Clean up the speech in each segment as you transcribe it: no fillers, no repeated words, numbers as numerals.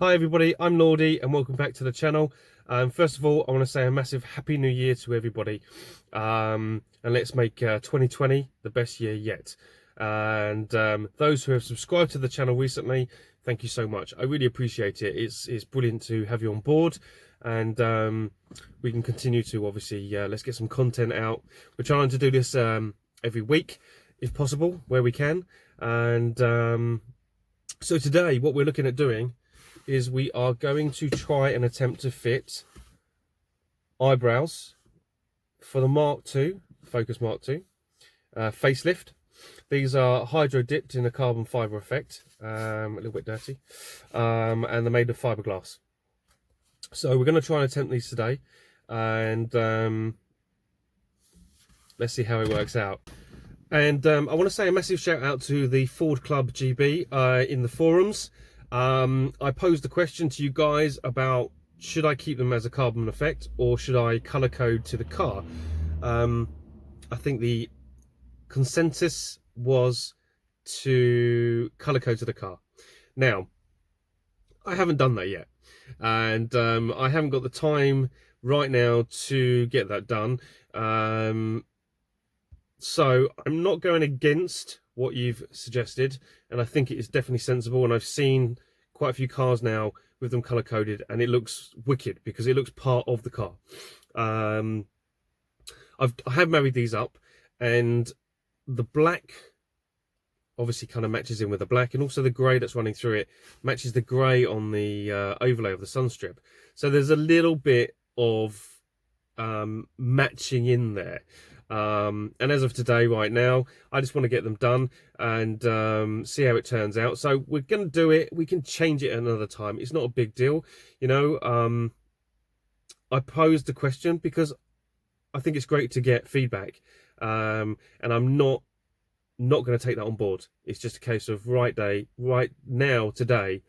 Hi everybody, I'm Lordee and welcome back to the channel. First of all, I want to say a massive Happy New Year to everybody. And let's make 2020 the best year yet. And those who have subscribed to the channel recently, thank you so much. I really appreciate it. It's brilliant to have you on board. And we can continue to, obviously, let's get some content out. We're trying to do this every week, if possible, where we can. And so today, what we're looking at doing is we are going to try and attempt to fit eyebrows for the Focus Mk2 Facelift. These are hydro dipped in a carbon fibre effect, a little bit dirty, and they're made of fiberglass. So we're going to try and attempt these today, and let's see how it works out. And I want to say a massive shout out to the Ford Club GB in the forums. I posed a question to you guys about should I keep them as a carbon effect or should I colour code to the car. I think the consensus was to colour code to the car. Now, I haven't done that yet, and I haven't got the time right now to get that done. So I'm not going against what you've suggested, and I think it is definitely sensible, and I've seen quite a few cars now with them color coded and it looks wicked because it looks part of the car. I have married these up, and the black obviously kind of matches in with the black, and also the grey that's running through it matches the grey on the overlay of the sun strip. So there's a little bit of matching in there. And as of today, right now, I just want to get them done and see how it turns out. So we're going to do it. We can change it another time. It's not a big deal. You know, I posed the question because I think it's great to get feedback. And I'm not going to take that on board. It's just a case of right now, today,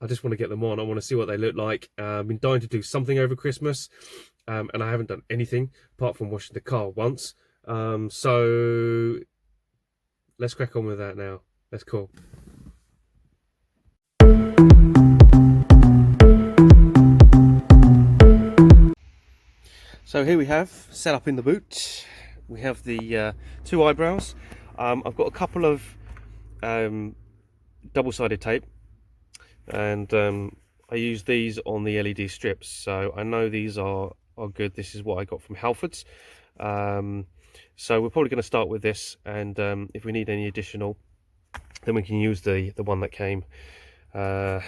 I just want to get them on. I want to see what they look like. I've been dying to do something over Christmas. And I haven't done anything apart from washing the car once. So let's crack on with that now. That's cool. So here we have, set up in the boot, we have the two eyebrows. I've got a couple of double-sided tape, and I use these on the LED strips, so I know these are good. This is what I got from Halfords. So we're probably going to start with this, and if we need any additional, then we can use the one that came, the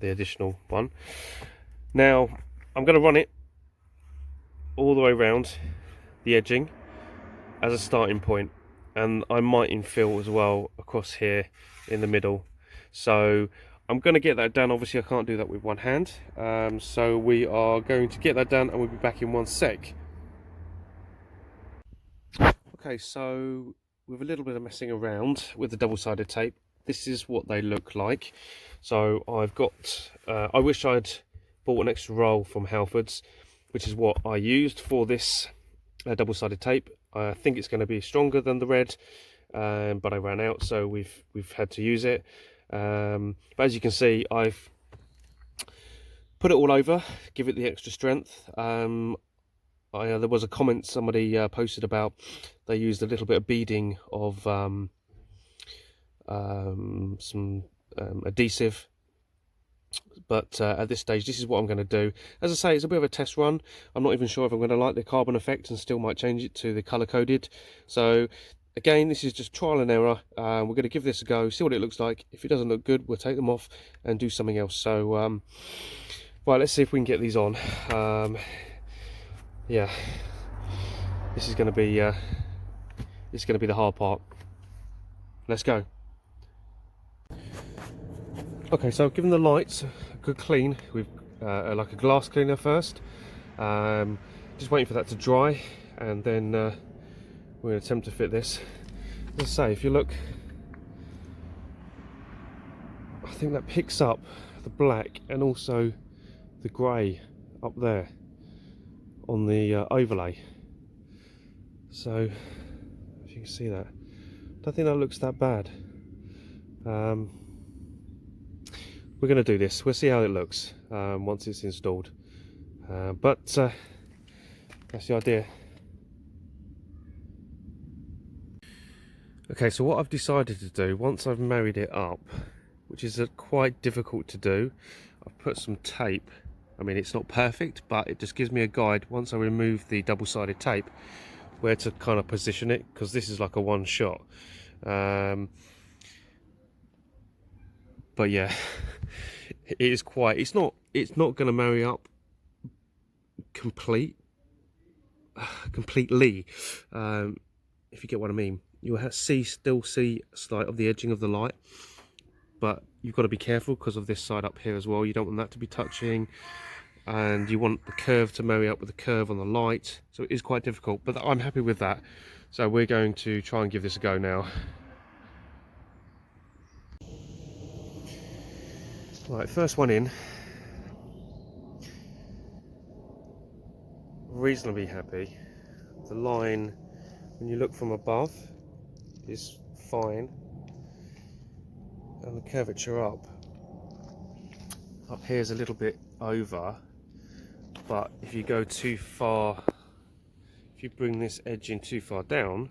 additional one. Now I'm going to run it all the way around the edging as a starting point, and I might infill as well across here in the middle. So I'm going to get that done. Obviously I can't do that with one hand, so we are going to get that done and we'll be back in one sec. Okay, so with a little bit of messing around with the double-sided tape, this is what they look like. So I've got, I wish I'd bought an extra roll from Halfords, which is what I used for this double-sided tape. I think it's going to be stronger than the red, but I ran out, so we've had to use it. But as you can see, I've put it all over, give it the extra strength. There was a comment somebody posted about they used a little bit of beading of some adhesive, but at this stage this is what I'm going to do. As I say, it's a bit of a test run. I'm not even sure if I'm going to like the carbon effect and still might change it to the color coded. So again, this is just trial and error. We're going to give this a go, see what it looks like. If it doesn't look good, we'll take them off and do something else. So right, let's see if we can get these on. Yeah, this is going to be the hard part. Let's go. Okay, so I've given the lights a good clean with like a glass cleaner first. Just waiting for that to dry, and then we're going to attempt to fit this. As I say, if you look, I think that picks up the black and also the grey up there on the overlay. So if you can see that, I don't think that looks that bad. we're going to do this. We'll see how it looks once it's installed. But that's the idea. Okay, so what I've decided to do, once I've married it up, which is quite difficult to do, I've put some tape. I mean, it's not perfect, but it just gives me a guide once I remove the double-sided tape where to kind of position it, because this is like a one shot. But yeah, it is quite, it's not going to marry up completely, if you get what I mean. You'll still see slight of the edging of the light, but you've got to be careful because of this side up here as well. You don't want that to be touching, and you want the curve to marry up with the curve on the light, so it is quite difficult, but I'm happy with that. So we're going to try and give this a go now. Right, first one in. Reasonably happy. The line, when you look from above, is fine, and the curvature up here is a little bit over, but if you go too far, if you bring this edge in too far down,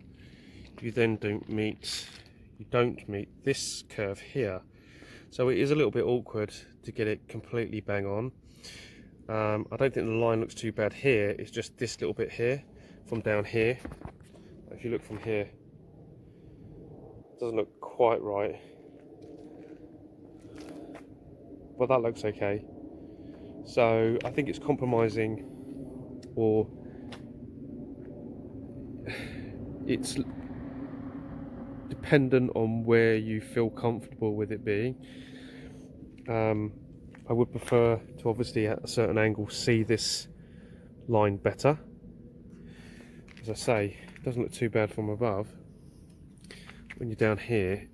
you then don't meet this curve here. So it is a little bit awkward to get it completely bang on. I don't think the line looks too bad here. It's just this little bit here from down here. If you look from here, it doesn't look quite right, but that looks okay. So I think it's compromising, or it's dependent on where you feel comfortable with it being. I would prefer to, obviously at a certain angle, see this line better. As I say, it doesn't look too bad from above. When you're down here,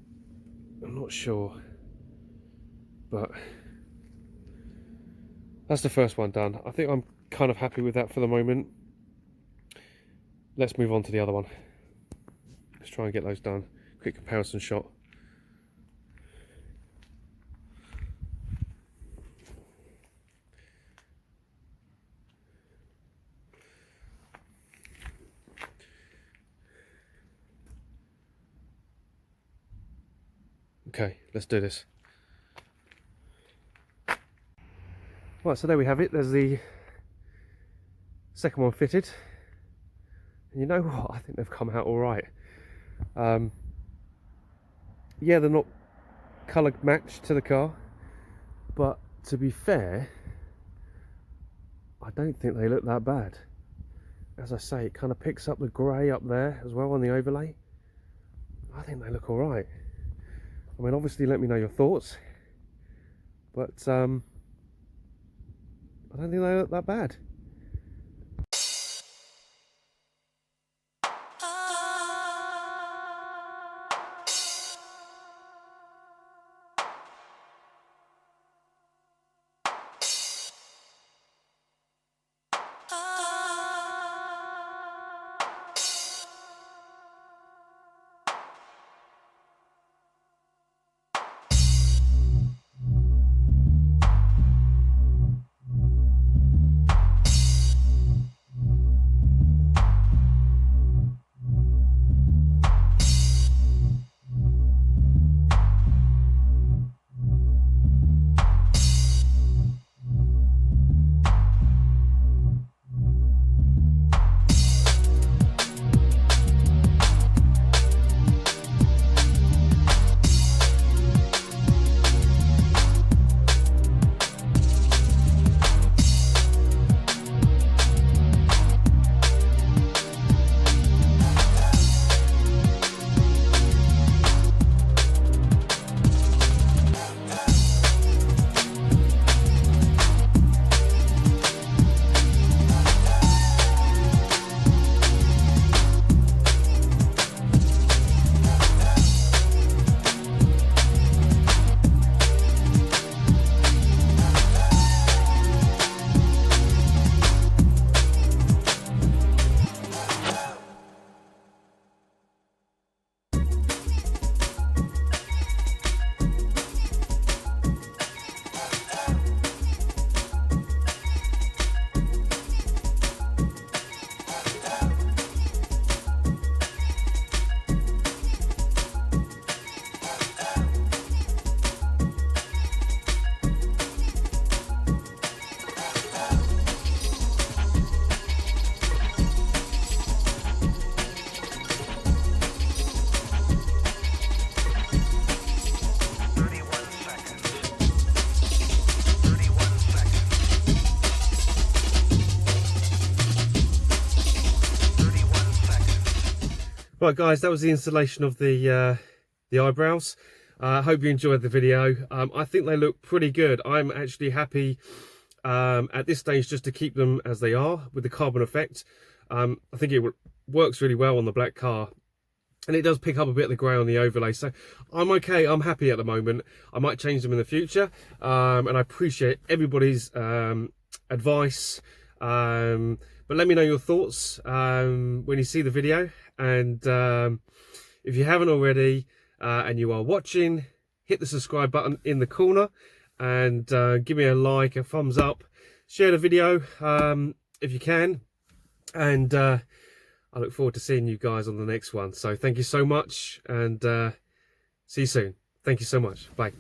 I'm not sure, but that's the first one done. I think I'm kind of happy with that for the moment. Let's move on to the other one. Let's try and get those done. Quick comparison shot. Okay, let's do this. Right, so there we have it. There's the second one fitted. And you know what? I think they've come out all right. Yeah, they're not colour matched to the car, but to be fair, I don't think they look that bad. As I say, it kind of picks up the grey up there as well on the overlay. I think they look all right. I mean, obviously let me know your thoughts, but I don't think they look that bad. Right guys, that was the installation of the eyebrows. I hope you enjoyed the video. I think they look pretty good. I'm actually happy at this stage just to keep them as they are with the carbon effect. I think it works really well on the black car, and it does pick up a bit of the grey on the overlay, so I'm okay. I'm happy at the moment. I might change them in the future, and I appreciate everybody's advice, but let me know your thoughts when you see the video. And if you haven't already and you are watching, hit the subscribe button in the corner and give me a like, a thumbs up, share the video if you can, and I look forward to seeing you guys on the next one. So thank you so much, and see you soon. Thank you so much. Bye.